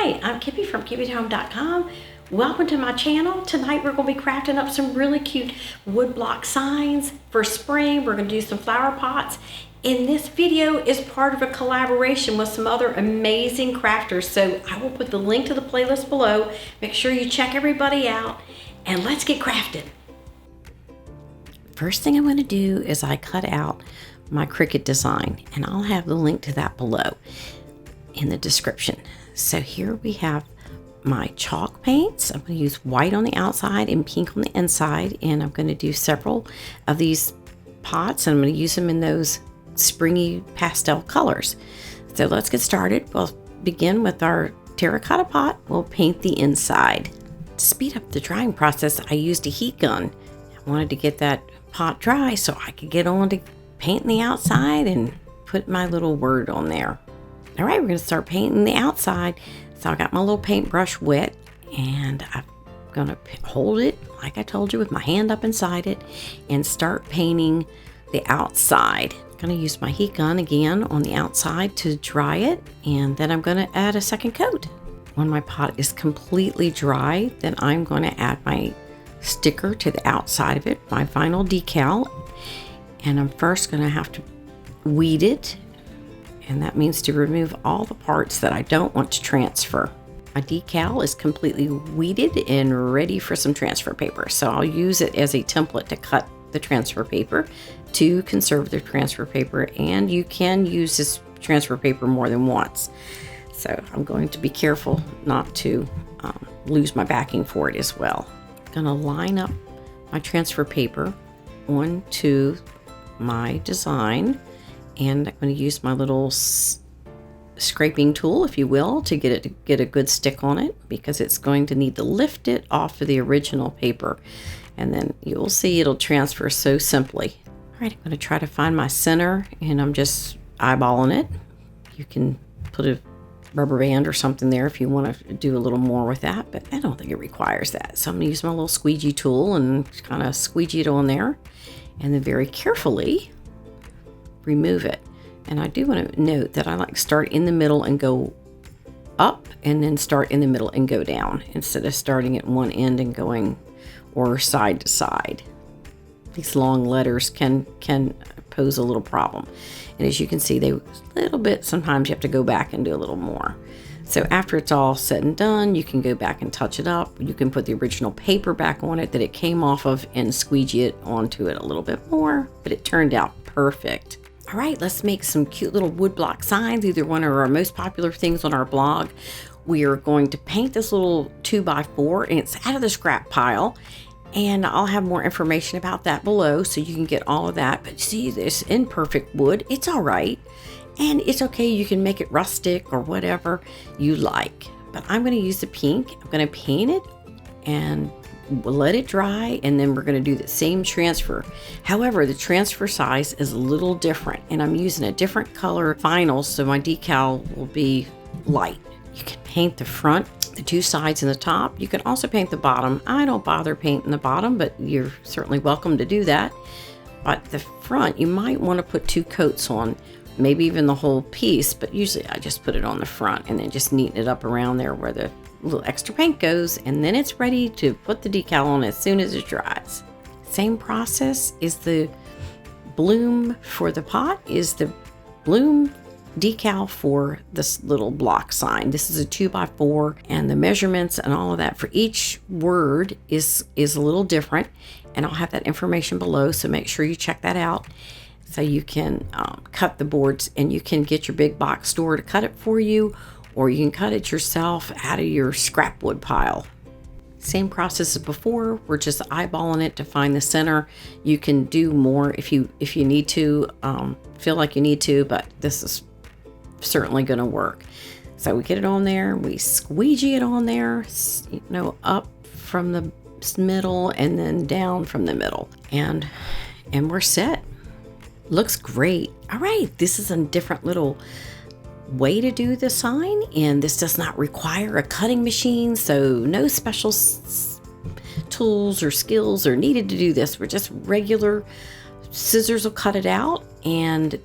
Hi, I'm Kippi from KippiHome.com. Welcome to my channel. Tonight we're going to be crafting up some really cute wood block signs for spring. We're going to do some flower pots. And this video is part of a collaboration with some other amazing crafters. So I will put the link to the playlist below. Make sure you check everybody out and let's get crafting. First thing I'm going to do is I cut out my Cricut design, and I'll have the link to that below in the description. So here we have my chalk paints. I'm going to use white on the outside and pink on the inside, and I'm going to do several of these pots, and I'm going to use them in those springy pastel colors. So let's get started. We'll begin with our terracotta pot. We'll paint the inside. To speed up the drying process, I used a heat gun. I wanted to get that pot dry so I could get on to painting the outside and put my little word on there. All right, we're going to start painting the outside. So I got my little paintbrush wet, and I'm going to hold it, like I told you, with my hand up inside it and start painting the outside. I'm going to use my heat gun again on the outside to dry it, and then I'm going to add a second coat. When my pot is completely dry, then I'm going to add my sticker to the outside of it, my vinyl decal, and I'm first going to have to weed it, and that means to remove all the parts that I don't want to transfer. My decal is completely weeded and ready for some transfer paper, so I'll use it as a template to cut the transfer paper to conserve the transfer paper, and you can use this transfer paper more than once. So I'm going to be careful not to lose my backing for it as well. I'm going to line up my transfer paper onto my design, and I'm going to use my little scraping tool, if you will, to get a good stick on it, because it's going to need to lift it off of the original paper, and then you'll see it'll transfer so simply. All right, I'm going to try to find my center, and I'm just eyeballing it. You can put a rubber band or something there if you want to do a little more with that, but I don't think it requires that. So I'm going to use my little squeegee tool and kind of squeegee it on there, and then very carefully remove it. And I do want to note that I like to start in the middle and go up, and then start in the middle and go down, instead of starting at one end and going or side to side. These long letters can pose a little problem. And as you can see, they a little bit, sometimes you have to go back and do a little more. So after it's all said and done, you can go back and touch it up. You can put the original paper back on it that it came off of and squeegee it onto it a little bit more, but it turned out perfect. All right, let's make some cute little wood block signs, either one of our most popular things on our blog. We are going to paint this little 2x4, and it's out of the scrap pile. And I'll have more information about that below, so you can get all of that. But see, this imperfect wood, it's all right. And it's okay, you can make it rustic or whatever you like. But I'm going to use the pink. I'm going to paint it and we'll let it dry, and then we're going to do the same transfer. However, the transfer size is a little different, and I'm using a different color vinyl, so my decal will be light. You can paint the front, the two sides, and the top. You can also paint the bottom. I don't bother painting the bottom, but you're certainly welcome to do that. But the front, you might want to put two coats on, maybe even the whole piece, but usually I just put it on the front and then just neaten it up around there where the little extra paint goes, and then it's ready to put the decal on as soon as it dries. Same process is the bloom for the pot, is the bloom decal for this little block sign. This is a 2x4, and the measurements and all of that for each word is a little different, and I'll have that information below, so make sure you check that out. So you can cut the boards, and you can get your big box store to cut it for you, or you can cut it yourself out of your scrap wood pile. Same process as before. We're just eyeballing it to find the center. You can do more if you need to, feel like you need to, but this is certainly going to work. So we get it on there, we squeegee it on there, up from the middle and then down from the middle, and we're set. Looks great. All right, this is a different little way to do the sign, and this does not require a cutting machine, so no special tools or skills are needed to do this. We're just regular scissors will cut it out, and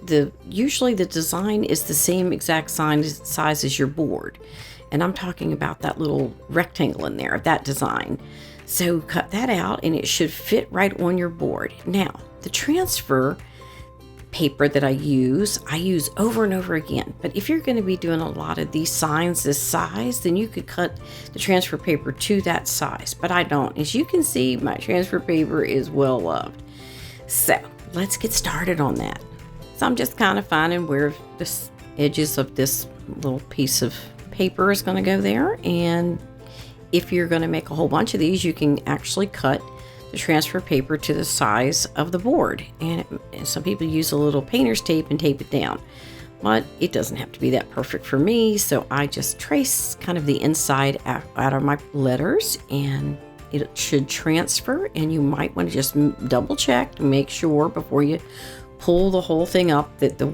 usually the design is the same exact size as your board. And I'm talking about that little rectangle in there, that design. So cut that out and it should fit right on your board. Now, the transfer paper that I use over and over again. But if you're going to be doing a lot of these signs this size, then you could cut the transfer paper to that size. But I don't. As you can see, my transfer paper is well loved. So let's get started on that. So I'm just kind of finding where the edges of this little piece of paper is going to go there. And if you're going to make a whole bunch of these, you can actually cut the transfer paper to the size of the board. And some people use a little painter's tape and tape it down. But it doesn't have to be that perfect for me. So I just trace kind of the inside out of my letters and it should transfer. And you might want to just double check to make sure before you pull the whole thing up that the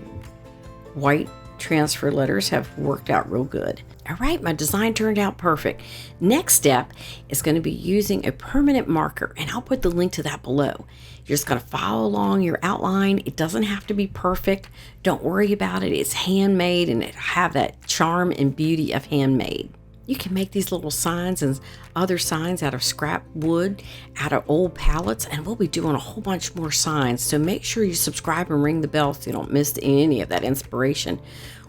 white transfer letters have worked out real good. All right, my design turned out perfect. Next step is going to be using a permanent marker, and I'll put the link to that below. You're just going to follow along your outline. It doesn't have to be perfect. Don't worry about it. It's handmade and it have that charm and beauty of handmade. You can make these little signs and other signs out of scrap wood, out of old pallets, and we'll be doing a whole bunch more signs. So make sure you subscribe and ring the bell so you don't miss any of that inspiration.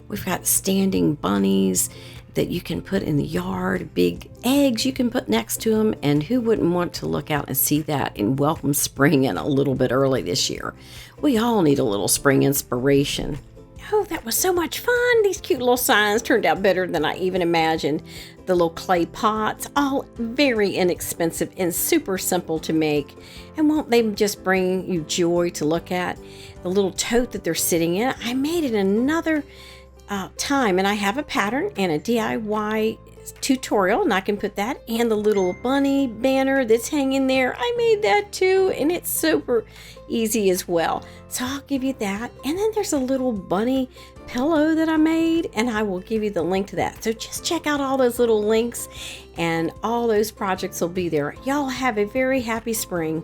We've got standing bunnies that you can put in the yard, big eggs you can put next to them, and who wouldn't want to look out and see that and welcome spring in a little bit early this year. We all need a little spring inspiration. Oh, that was so much fun. These cute little signs turned out better than I even imagined. The little clay pots, all very inexpensive and super simple to make. And won't they just bring you joy to look at? The little tote that they're sitting in, I made it another time, and I have a pattern and a DIY tutorial, and I can put that, and the little bunny banner that's hanging there, I made that too, and it's super easy as well. So I'll give you that. And then there's a little bunny pillow that I made, and I will give you the link to that. So just check out all those little links, and all those projects will be there. Y'all have a very happy spring.